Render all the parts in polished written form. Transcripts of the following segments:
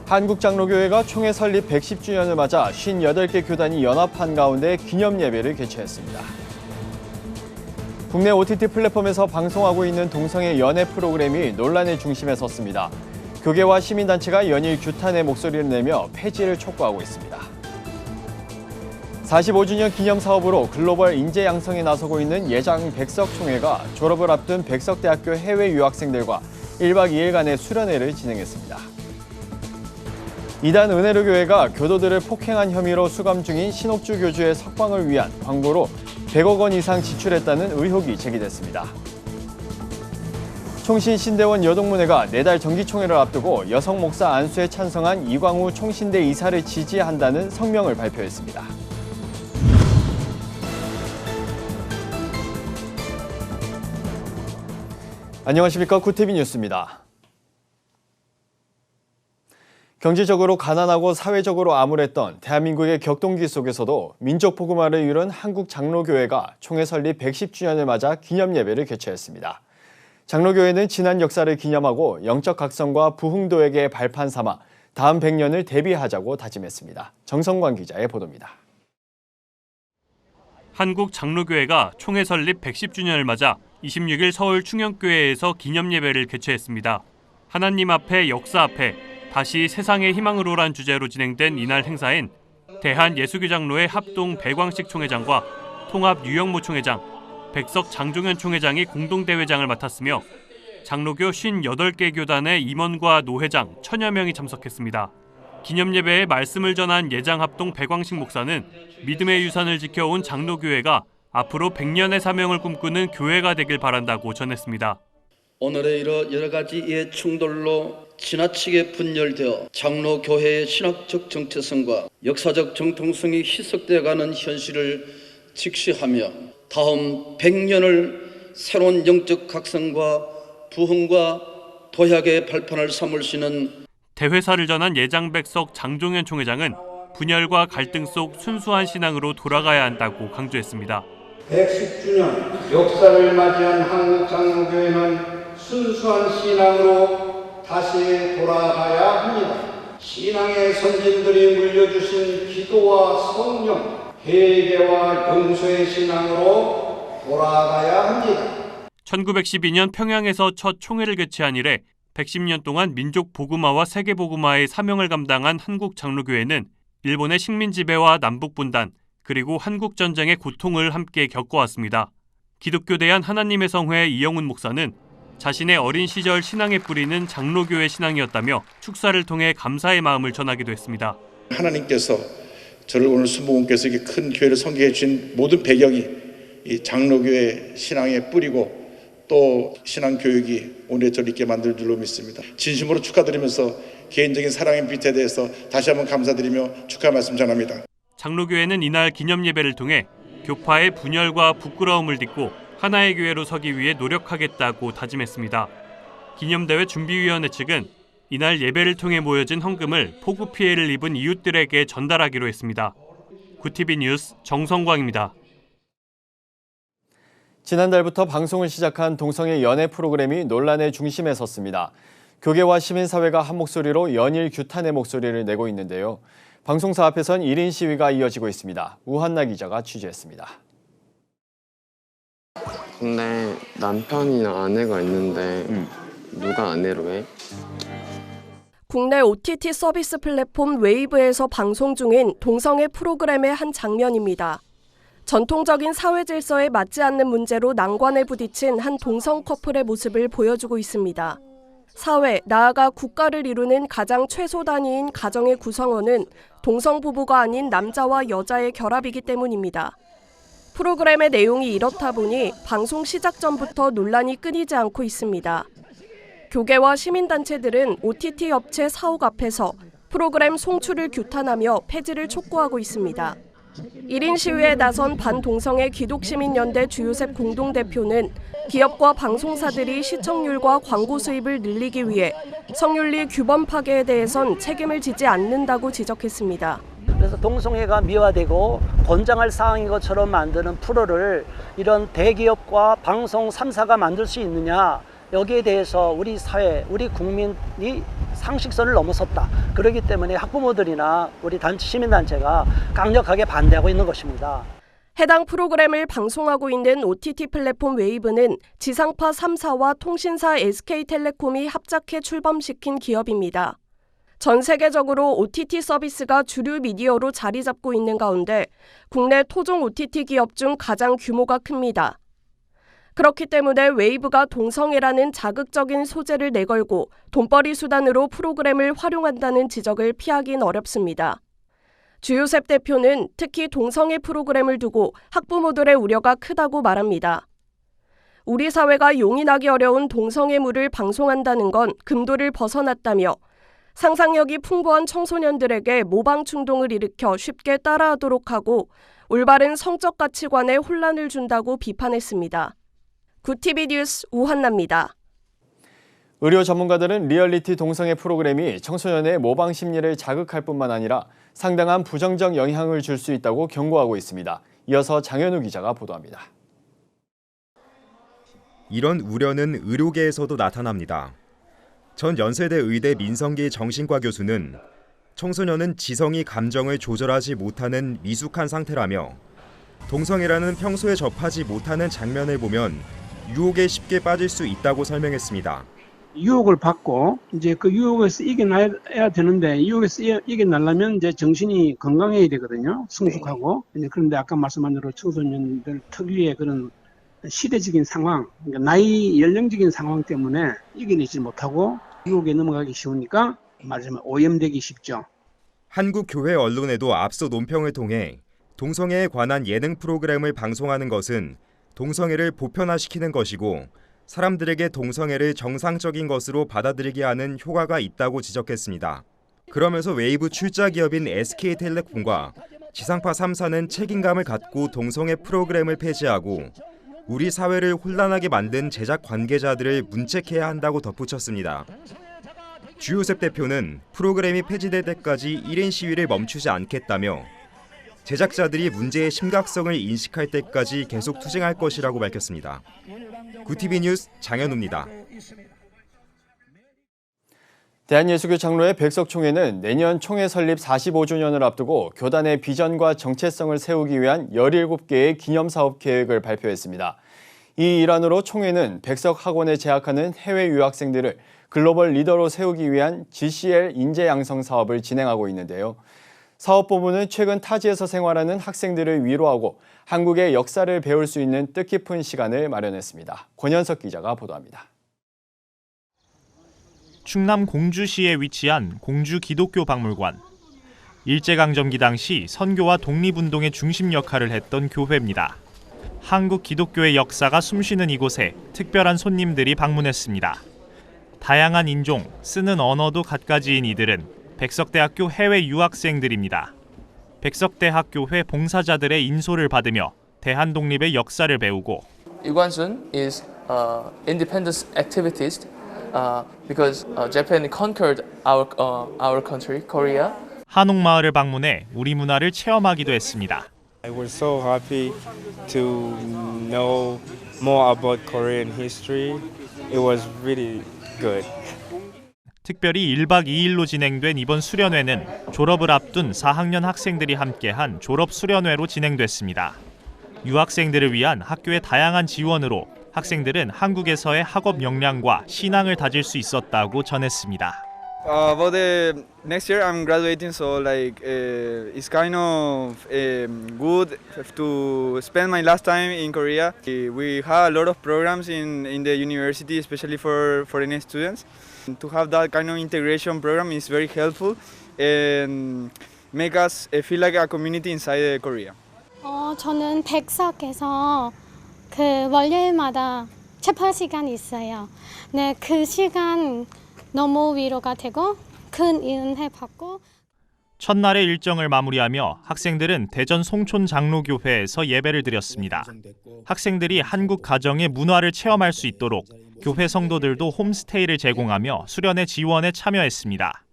한국장로교회가 총회 설립 110주년을 맞아 58개 교단이 연합한 가운데 기념 예배를 개최했습니다. 국내 OTT 플랫폼에서 방송하고 있는 동성애 연애 프로그램이 논란의 중심에 섰습니다. 교계와 시민단체가 연일 규탄의 목소리를 내며 폐지를 촉구하고 있습니다. 45주년 기념 사업으로 글로벌 인재 양성에 나서고 있는 예장 백석 총회가 졸업을 앞둔 백석대학교 해외 유학생들과 1박 2일간의 수련회를 진행했습니다. 이단 은혜로교회가 교도들을 폭행한 혐의로 수감 중인 신옥주 교주의 석방을 위한 광고로 100억 원 이상 지출했다는 의혹이 제기됐습니다. 총신 신대원 여동문회가 내달 정기총회를 앞두고 여성 목사 안수에 찬성한 이광우 총신대 이사를 지지한다는 성명을 발표했습니다. 안녕하십니까. 구티비 뉴스입니다. 경제적으로 가난하고 사회적으로 암울했던 대한민국의 격동기 속에서도 민족복음화를 이룬 한국장로교회가 총회 설립 110주년을 맞아 기념 예배를 개최했습니다. 장로교회는 지난 역사를 기념하고 영적 각성과 부흥도에게 발판 삼아 다음 100년을 대비하자고 다짐했습니다. 정성관 기자의 보도입니다. 한국장로교회가 총회 설립 110주년을 맞아 26일 서울 충영교회에서 기념 예배를 개최했습니다. 하나님 앞에 역사 앞에 다시 세상의 희망으로란 주제로 진행된 이날 행사엔 대한예수교장로회 합동 배광식 총회장과 통합 유영모 총회장, 백석 장종현 총회장이 공동대회장을 맡았으며 장로교 58개 교단의 임원과 노회장 1000여 명이 참석했습니다. 기념예배에 말씀을 전한 예장 합동 배광식 목사는 믿음의 유산을 지켜온 장로교회가 앞으로 100년의 사명을 꿈꾸는 교회가 되길 바란다고 전했습니다. 오늘의 여러 가지 이해 충돌로 지나치게 분열되어 장로교회의 신학적 정체성과 역사적 정통성이 희석되어가는 현실을 직시하며 다음 100년을 새로운 영적 각성과 부흥과 도약의 발판을 삼을 수 있는 대회사를 전한 예장백석 장종현 총회장은 분열과 갈등 속 순수한 신앙으로 돌아가야 한다고 강조했습니다. 110주년 역사를 맞이한 한국장로교회는 순수한 신앙으로 다시 돌아가야 합니다. 신앙의 선진들이 물려주신 기도와 성령, 회개와 용서의 신앙으로 돌아가야 합니다. 1912년 평양에서 첫 총회를 개최한 이래 110년 동안 민족 복음화와 세계 복음화의 사명을 감당한 한국장로교회는 일본의 식민 지배와 남북 분단, 그리고 한국 전쟁의 고통을 함께 겪어왔습니다. 기독교 대한 하나님의 성회 이영훈 목사는 자신의 어린 시절 신앙의 뿌리는 장로교회 신앙이었다며 축사를 통해 감사의 마음을 전하기도 했습니다. 하나님께서 저를 오늘 순복음께서 이렇게 큰 교회를 섬기게 해주신 모든 배경이 이 장로교회 신앙의 뿌리고 또 신앙교육이 오늘 저를 있게 만들 줄로 믿습니다. 진심으로 축하드리면서 개인적인 사랑의 빛에 대해서 다시 한번 감사드리며 축하 말씀 전합니다. 장로교회는 이날 기념 예배를 통해 교파의 분열과 부끄러움을 딛고 하나의 교회로 서기 위해 노력하겠다고 다짐했습니다. 기념대회 준비위원회 측은 이날 예배를 통해 모여진 헌금을 폭우 피해를 입은 이웃들에게 전달하기로 했습니다. 구티비 뉴스 정성광입니다. 지난달부터 방송을 시작한 동성애 연애 프로그램이 논란의 중심에 섰습니다. 교계와 시민사회가 한 목소리로 연일 규탄의 목소리를 내고 있는데요. 방송사 앞에선 1인 시위가 이어지고 있습니다. 우한나 기자가 취재했습니다. 근데 남편이나 아내가 있는데 누가 아내로 해? 국내 OTT 서비스 플랫폼 웨이브에서 방송 중인 동성애 프로그램의 한 장면입니다. 전통적인 사회 질서에 맞지 않는 문제로 난관에 부딪힌 한 동성 커플의 모습을 보여주고 있습니다. 사회, 나아가 국가를 이루는 가장 최소 단위인 가정의 구성원은 동성 부부가 아닌 남자와 여자의 결합이기 때문입니다. 프로그램의 내용이 이렇다 보니 방송 시작 전부터 논란이 끊이지 않고 있습니다. 교계와 시민단체들은 OTT 업체 사옥 앞에서 프로그램 송출을 규탄하며 폐지를 촉구하고 있습니다. 1인 시위에 나선 반동성애 기독시민연대 주요셉 공동대표는 기업과 방송사들이 시청률과 광고 수입을 늘리기 위해 성윤리 규범 파괴에 대해선 책임을 지지 않는다고 지적했습니다. 그래서 동성애가 미화되고 권장할 사항인 것처럼 만드는 프로를 이런 대기업과 방송 3사가 만들 수 있느냐, 여기에 대해서 우리 사회, 우리 국민이 상식선을 넘어섰다. 그렇기 때문에 학부모들이나 우리 시민단체가 강력하게 반대하고 있는 것입니다. 해당 프로그램을 방송하고 있는 OTT 플랫폼 웨이브는 지상파 3사와 통신사 SK텔레콤이 합작해 출범시킨 기업입니다. 전 세계적으로 OTT 서비스가 주류 미디어로 자리 잡고 있는 가운데 국내 토종 OTT 기업 중 가장 규모가 큽니다. 그렇기 때문에 웨이브가 동성애라는 자극적인 소재를 내걸고 돈벌이 수단으로 프로그램을 활용한다는 지적을 피하긴 어렵습니다. 주요셉 대표는 특히 동성애 프로그램을 두고 학부모들의 우려가 크다고 말합니다. 우리 사회가 용인하기 어려운 동성애물을 방송한다는 건 금도를 벗어났다며 상상력이 풍부한 청소년들에게 모방 충동을 일으켜 쉽게 따라하도록 하고 올바른 성적 가치관에 혼란을 준다고 비판했습니다. 구TV 뉴스 우한나입니다. 의료 전문가들은 리얼리티 동성애 프로그램이 청소년의 모방 심리를 자극할 뿐만 아니라 상당한 부정적 영향을 줄 수 있다고 경고하고 있습니다. 이어서 장현우 기자가 보도합니다. 이런 우려는 의료계에서도 나타납니다. 전 연세대 의대 민성기 정신과 교수는 청소년은 지성이 감정을 조절하지 못하는 미숙한 상태라며 동성애라는 평소에 접하지 못하는 장면을 보면 유혹에 쉽게 빠질 수 있다고 설명했습니다. 유혹을 받고 이제 그 유혹에서 이겨나야 되는데 유혹에서 이겨나려면 이제 정신이 건강해야 되거든요. 성숙하고. 그런데 아까 말씀한 대로 청소년들 특유의 그런 시대적인 상황, 그러니까 나이 연령적인 상황 때문에 이겨내지 못하고 유혹에 넘어가기 쉬우니까 말하자면 오염되기 쉽죠. 한국 교회 언론에도 앞서 논평을 통해 동성애에 관한 예능 프로그램을 방송하는 것은 동성애를 보편화시키는 것이고 사람들에게 동성애를 정상적인 것으로 받아들이게 하는 효과가 있다고 지적했습니다. 그러면서 웨이브 출자 기업인 SK텔레콤과 지상파 3사는 책임감을 갖고 동성애 프로그램을 폐지하고 우리 사회를 혼란하게 만든 제작 관계자들을 문책해야 한다고 덧붙였습니다. 주요셉 대표는 프로그램이 폐지될 때까지 1인 시위를 멈추지 않겠다며 제작자들이 문제의 심각성을 인식할 때까지 계속 투쟁할 것이라고 밝혔습니다. 구TV 뉴스 장현우입니다. 대한예수교 장로회 백석총회는 내년 총회 설립 45주년을 앞두고 교단의 비전과 정체성을 세우기 위한 17개의 기념사업 계획을 발표했습니다. 이 일환으로 총회는 백석학원에 재학하는 해외 유학생들을 글로벌 리더로 세우기 위한 GCL 인재 양성 사업을 진행하고 있는데요. 사업본부는 최근 타지에서 생활하는 학생들을 위로하고 한국의 역사를 배울 수 있는 뜻깊은 시간을 마련했습니다. 권현석 기자가 보도합니다. 충남 공주시에 위치한 공주기독교박물관. 일제강점기 당시 선교와 독립운동의 중심 역할을 했던 교회입니다. 한국 기독교의 역사가 숨쉬는 이곳에 특별한 손님들이 방문했습니다. 다양한 인종, 쓰는 언어도 갖가지인 이들은 백석대학교 해외 유학생들입니다. 백석대학교회 봉사자들의 인솔을 받으며 대한 독립의 역사를 배우고 Yugansun is independence activist because Japan conquered our country, Korea. 한옥마을을 방문해 우리 문화를 체험하기도 했습니다. I was so happy to know more about Korean history. It was really good. 특별히 1박 2일로 진행된 이번 수련회는 졸업을 앞둔 4학년 학생들이 함께한 졸업 수련회로 진행됐습니다. 유학생들을 위한 학교의 다양한 지원으로 학생들은 한국에서의 학업 역량과 신앙을 다질 수 있었다고 전했습니다. About the next year I'm graduating, so it's kind of good to spend my last time in Korea. We have a lot of programs in the university, especially for foreign students. To have that kind of integration program is very helpful and make us feel like a community inside Korea. 저는 백석에서 그 월요일마다 체포 시간이 있어요. 네, 그 시간 너무 위로가 되고 큰 은혜 받고. 첫날의 일정을 마무리하며 학생들은 대전 송촌 장로교회에서 예배를 드렸습니다. 학생들이 한국 가정의 문화를 체험할 수 있도록 교회 성도들도 홈스테이를 제공하며 수련회 지원에 참여했습니다.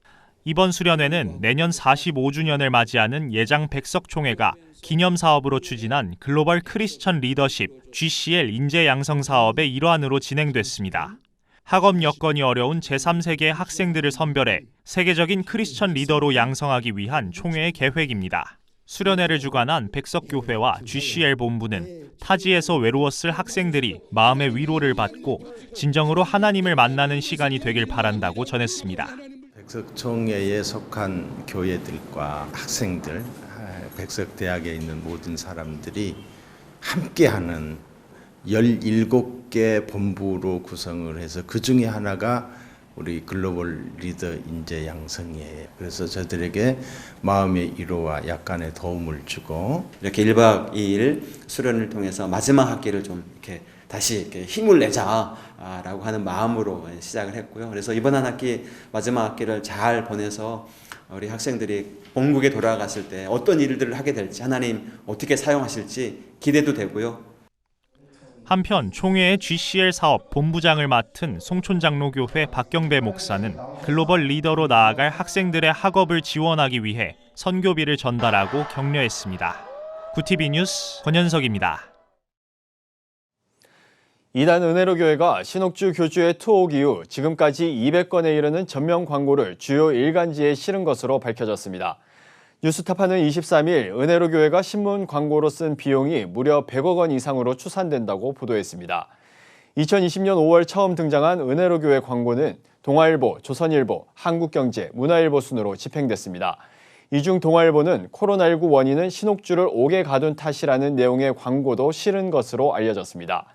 이번 수련회는 내년 45주년을 맞이하는 예장 백석총회가 기념사업으로 추진한 글로벌 크리스천 리더십 GCL 인재 양성 사업의 일환으로 진행됐습니다. 학업 여건이 어려운 제3세계 학생들을 선별해 세계적인 크리스천 리더로 양성하기 위한 총회의 계획입니다. 수련회를 주관한 백석교회와 GCL 본부는 타지에서 외로웠을 학생들이 마음의 위로를 받고 진정으로 하나님을 만나는 시간이 되길 바란다고 전했습니다. 백석총회에 속한 교회들과 학생들, 백석대학에 있는 모든 사람들이 함께하는 17개 본부로 구성을 해서 그 중에 하나가 우리 글로벌 리더 인재 양성이에요. 그래서 저들에게 마음의 위로와 약간의 도움을 주고 이렇게 1박 2일 수련을 통해서 마지막 학기를 좀 이렇게 다시 이렇게 힘을 내자라고 하는 마음으로 시작을 했고요. 그래서 이번 한 학기 마지막 학기를 잘 보내서 우리 학생들이 본국에 돌아갔을 때 어떤 일들을 하게 될지 하나님 어떻게 사용하실지 기대도 되고요. 한편 총회의 GCL 사업 본부장을 맡은 송촌장로교회 박경배 목사는 글로벌 리더로 나아갈 학생들의 학업을 지원하기 위해 선교비를 전달하고 격려했습니다. 구TV 뉴스 권현석입니다. 이단 은혜로 교회가 신옥주 교주의 투옥 이후 지금까지 200건에 이르는 전면 광고를 주요 일간지에 실은 것으로 밝혀졌습니다. 뉴스타파는 23일 은혜로 교회가 신문 광고로 쓴 비용이 무려 100억 원 이상으로 추산된다고 보도했습니다. 2020년 5월 처음 등장한 은혜로 교회 광고는 동아일보, 조선일보, 한국경제, 문화일보 순으로 집행됐습니다. 이 중 동아일보는 코로나19 원인은 신옥주를 옥에 가둔 탓이라는 내용의 광고도 실은 것으로 알려졌습니다.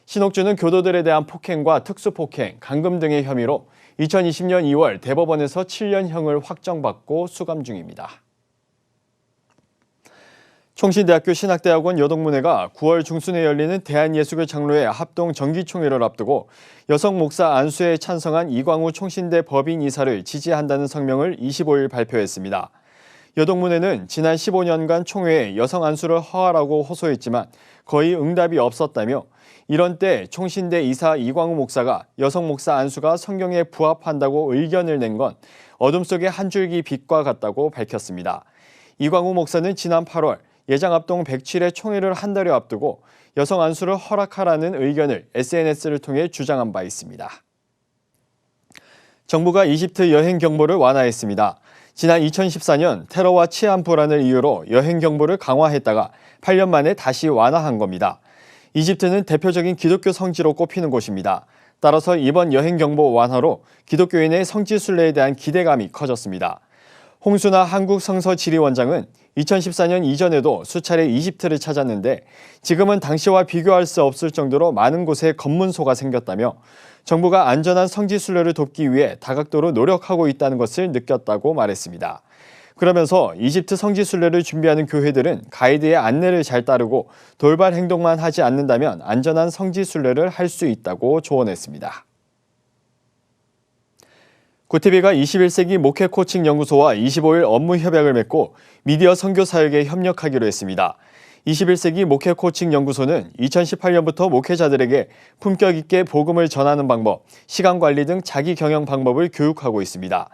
신옥주는 교도들에 대한 폭행과 특수폭행, 감금 등의 혐의로 2020년 2월 대법원에서 7년형을 확정받고 수감 중입니다. 총신대학교 신학대학원 여동문회가 9월 중순에 열리는 대한예수교 장로회 합동 정기총회를 앞두고 여성 목사 안수에 찬성한 이광우 총신대 법인 이사를 지지한다는 성명을 25일 발표했습니다. 여동문회는 지난 15년간 총회에 여성 안수를 허하라고 호소했지만 거의 응답이 없었다며 이런 때 총신대 이사 이광우 목사가 여성 목사 안수가 성경에 부합한다고 의견을 낸 건 어둠 속의 한 줄기 빛과 같다고 밝혔습니다. 이광우 목사는 지난 8월 예장합동 107회 총회를 한 달여 앞두고 여성 안수를 허락하라는 의견을 SNS를 통해 주장한 바 있습니다. 정부가 이집트 여행 경보를 완화했습니다. 지난 2014년 테러와 치안 불안을 이유로 여행 경보를 강화했다가 8년 만에 다시 완화한 겁니다. 이집트는 대표적인 기독교 성지로 꼽히는 곳입니다. 따라서 이번 여행 경보 완화로 기독교인의 성지 순례에 대한 기대감이 커졌습니다. 홍순아 한국성서지리원장은 2014년 이전에도 수차례 이집트를 찾았는데 지금은 당시와 비교할 수 없을 정도로 많은 곳에 검문소가 생겼다며 정부가 안전한 성지 순례를 돕기 위해 다각도로 노력하고 있다는 것을 느꼈다고 말했습니다. 그러면서 이집트 성지 순례를 준비하는 교회들은 가이드의 안내를 잘 따르고 돌발 행동만 하지 않는다면 안전한 성지 순례를 할 수 있다고 조언했습니다. 구TV가 21세기 목회 코칭 연구소와 25일 업무 협약을 맺고 미디어 선교 사역에 협력하기로 했습니다. 21세기 목회 코칭 연구소는 2018년부터 목회자들에게 품격 있게 복음을 전하는 방법, 시간 관리 등 자기 경영 방법을 교육하고 있습니다.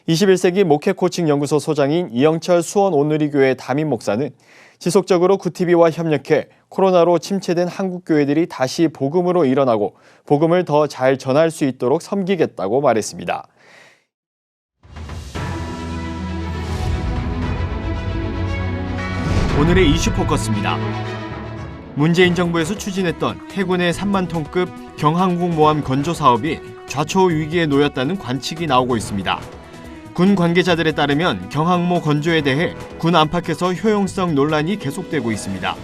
21세기 목회 코칭 연구소 소장인 이영철 수원 온누리교회 담임 목사는 지속적으로 구TV와 협력해 코로나로 침체된 한국 교회들이 다시 복음으로 일어나고 복음을 더 잘 전할 수 있도록 섬기겠다고 말했습니다. 오늘의 이슈 포커스입니다. 문재인 정부에서 추진했던 해군의 3만 톤급 경항공모함 건조 사업이 좌초 위기에 놓였다는 관측이 나오고 있습니다. 군 관계자들에 따르면 경항모 건조에 대해 군 안팎에서 효용성 논란이 계속되고 있습니다.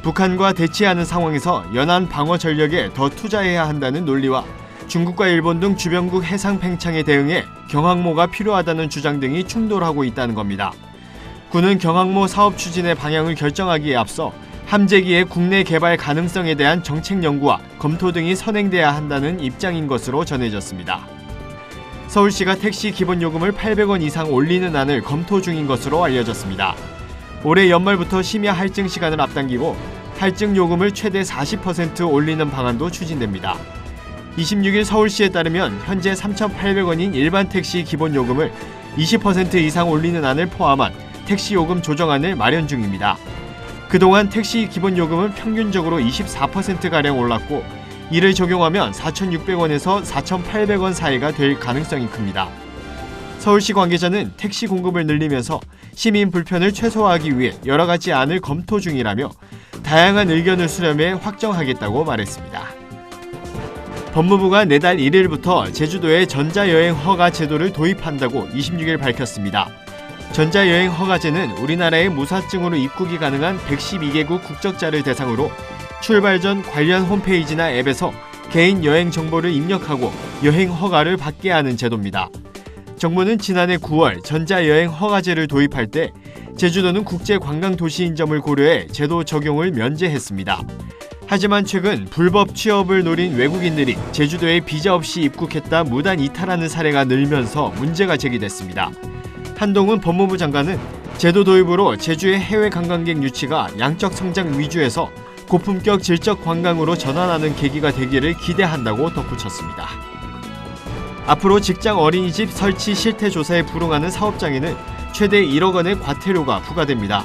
북한과 대치하는 상황에서 연안 방어 전력에 더 투자해야 한다는 논리와 중국과 일본 등 주변국 해상 팽창에 대응해 경항모가 필요하다는 주장 등이 충돌하고 있다는 겁니다. 군은 경항모 사업 추진의 방향을 결정하기에 앞서 함재기의 국내 개발 가능성에 대한 정책 연구와 검토 등이 선행돼야 한다는 입장인 것으로 전해졌습니다. 서울시가 택시 기본요금을 800원 이상 올리는 안을 검토 중인 것으로 알려졌습니다. 올해 연말부터 심야 할증 시간을 앞당기고 할증 요금을 최대 40% 올리는 방안도 추진됩니다. 26일 서울시에 따르면 현재 3,800원인 일반 택시 기본요금을 20% 이상 올리는 안을 포함한 택시요금 조정안을 마련 중입니다. 그동안 택시 기본요금은 평균적으로 24%가량 올랐고 이를 적용하면 4,600원에서 4,800원 사이가 될 가능성이 큽니다. 서울시 관계자는 택시 공급을 늘리면서 시민 불편을 최소화하기 위해 여러 가지 안을 검토 중이라며 다양한 의견을 수렴해 확정하겠다고 말했습니다. 법무부가 내달 1일부터 제주도에 전자여행 허가 제도를 도입한다고 26일 밝혔습니다. 전자여행 허가제는 우리나라에 무사증으로 입국이 가능한 112개국 국적자를 대상으로 출발 전 관련 홈페이지나 앱에서 개인 여행 정보를 입력하고 여행 허가를 받게 하는 제도입니다. 정부는 지난해 9월 전자여행 허가제를 도입할 때 제주도는 국제관광도시인 점을 고려해 제도 적용을 면제했습니다. 하지만 최근 불법 취업을 노린 외국인들이 제주도에 비자 없이 입국했다 무단 이탈하는 사례가 늘면서 문제가 제기됐습니다. 한동훈 법무부 장관은 제도 도입으로 제주의 해외 관광객 유치가 양적 성장 위주에서 고품격 질적 관광으로 전환하는 계기가 되기를 기대한다고 덧붙였습니다. 앞으로 직장 어린이집 설치 실태 조사에 불응하는 사업장에는 최대 1억 원의 과태료가 부과됩니다.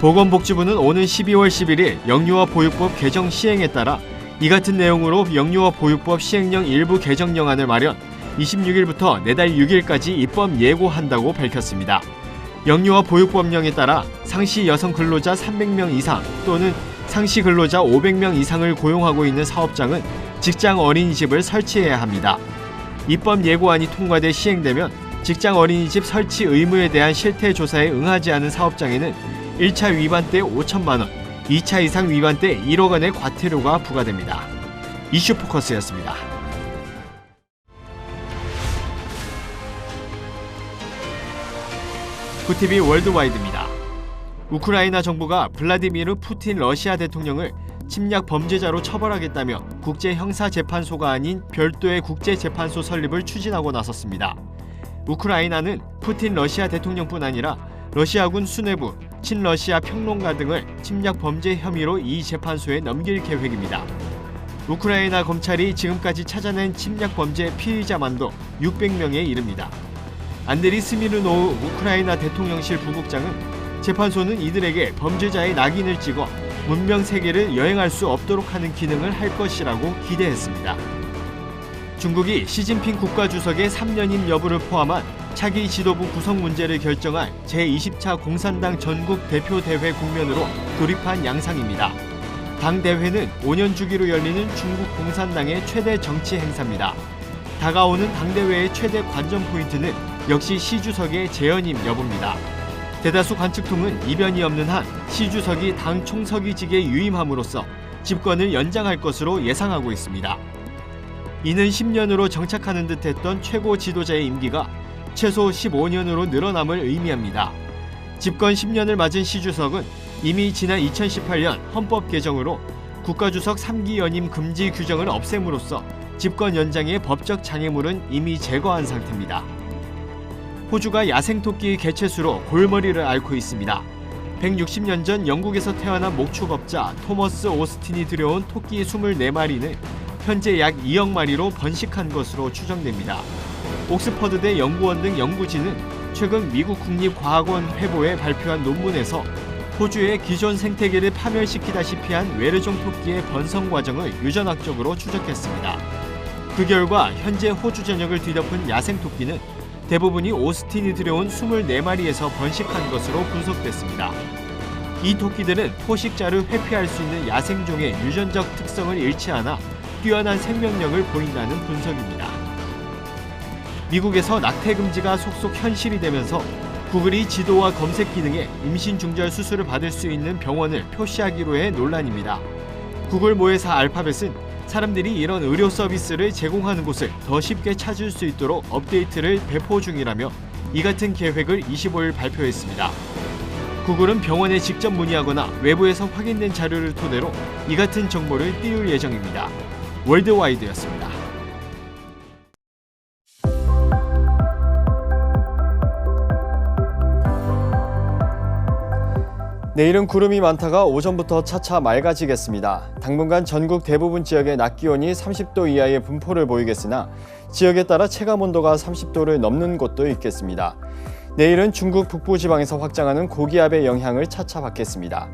보건복지부는 오는 12월 11일 영유아보육법 개정 시행에 따라 이 같은 내용으로 영유아보육법 시행령 일부 개정령안을 마련, 26일부터 내달 6일까지 입법 예고한다고 밝혔습니다. 영유아보육법령에 따라 상시 여성 근로자 300명 이상 또는 상시 근로자 500명 이상을 고용하고 있는 사업장은 직장 어린이집을 설치해야 합니다. 입법 예고안이 통과돼 시행되면 직장 어린이집 설치 의무에 대한 실태 조사에 응하지 않은 사업장에는 1차 위반 때 5천만 원, 2차 이상 위반 때 1억 원의 과태료가 부과됩니다. 이슈포커스였습니다. 구티비 월드와이드입니다. 우크라이나 정부가 블라디미르 푸틴 러시아 대통령을 침략 범죄자로 처벌하겠다며 국제형사재판소가 아닌 별도의 국제재판소 설립을 추진하고 나섰습니다. 우크라이나는 푸틴 러시아 대통령뿐 아니라 러시아군 수뇌부, 친러시아 평론가 등을 침략 범죄 혐의로 이 재판소에 넘길 계획입니다. 우크라이나 검찰이 지금까지 찾아낸 침략 범죄 피의자만도 600명에 이릅니다. 안드리 스미르노우 우크라이나 대통령실 부국장은 재판소는 이들에게 범죄자의 낙인을 찍어 문명 세계를 여행할 수 없도록 하는 기능을 할 것이라고 기대했습니다. 중국이 시진핑 국가주석의 3년임 여부를 포함한 차기 지도부 구성 문제를 결정할 제20차 공산당 전국 대표대회 국면으로 돌입한 양상입니다. 당 대회는 5년 주기로 열리는 중국 공산당의 최대 정치 행사입니다. 다가오는 당대회의 최대 관전 포인트는 역시 시 주석의 재연임 여부입니다. 대다수 관측통은 이변이 없는 한 시 주석이 당 총서기직에 유임함으로써 집권을 연장할 것으로 예상하고 있습니다. 이는 10년으로 정착하는 듯했던 최고 지도자의 임기가 최소 15년으로 늘어남을 의미합니다. 집권 10년을 맞은 시 주석은 이미 지난 2018년 헌법 개정으로 국가주석 3기 연임 금지 규정을 없앰으로써 집권 연장의 법적 장애물은 이미 제거한 상태입니다. 호주가 야생토끼 개체수로 골머리를 앓고 있습니다. 160년 전 영국에서 태어난 목축업자 토머스 오스틴이 들여온 토끼 24마리는 현재 약 2억 마리로 번식한 것으로 추정됩니다. 옥스퍼드대 연구원 등 연구진은 최근 미국 국립과학원 회보에 발표한 논문에서 호주의 기존 생태계를 파멸시키다시피 한 외래종 토끼의 번성 과정을 유전학적으로 추적했습니다. 그 결과 현재 호주 전역을 뒤덮은 야생토끼는 대부분이 오스틴이 들여온 24마리에서 번식한 것으로 분석됐습니다. 이 토끼들은 포식자를 회피할 수 있는 야생종의 유전적 특성을 잃지 않아 뛰어난 생명력을 보인다는 분석입니다. 미국에서 낙태 금지가 속속 현실이 되면서 구글이 지도와 검색 기능에 임신 중절 수술을 받을 수 있는 병원을 표시하기로 해 논란입니다. 구글 모회사 알파벳은 사람들이 이런 의료 서비스를 제공하는 곳을 더 쉽게 찾을 수 있도록 업데이트를 배포 중이라며 이 같은 계획을 25일 발표했습니다. 구글은 병원에 직접 문의하거나 외부에서 확인된 자료를 토대로 이 같은 정보를 띄울 예정입니다. 월드와이드였습니다. 내일은 구름이 많다가 오전부터 차차 맑아지겠습니다. 당분간 전국 대부분 지역의 낮 기온이 30도 이하의 분포를 보이겠으나 지역에 따라 체감온도가 30도를 넘는 곳도 있겠습니다. 내일은 중국 북부 지방에서 확장하는 고기압의 영향을 차차 받겠습니다.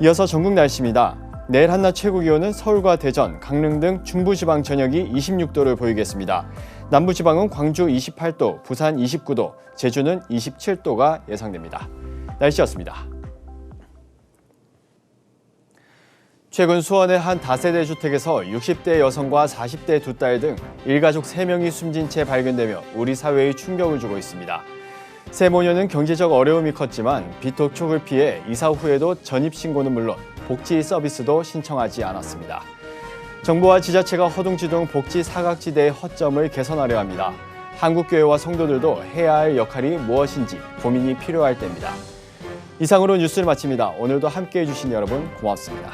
이어서 전국 날씨입니다. 내일 한낮 최고 기온은 서울과 대전, 강릉 등 중부지방 전역이 26도를 보이겠습니다. 남부지방은 광주 28도, 부산 29도, 제주는 27도가 예상됩니다. 날씨였습니다. 최근 수원의 한 다세대 주택에서 60대 여성과 40대 두 딸 등 일가족 3명이 숨진 채 발견되며 우리 사회에 충격을 주고 있습니다. 세 모녀는 경제적 어려움이 컸지만 비톡촉을 피해 이사 후에도 전입신고는 물론 복지 서비스도 신청하지 않았습니다. 정부와 지자체가 허둥지둥 복지 사각지대의 허점을 개선하려 합니다. 한국교회와 성도들도 해야 할 역할이 무엇인지 고민이 필요할 때입니다. 이상으로 뉴스를 마칩니다. 오늘도 함께해 주신 여러분 고맙습니다.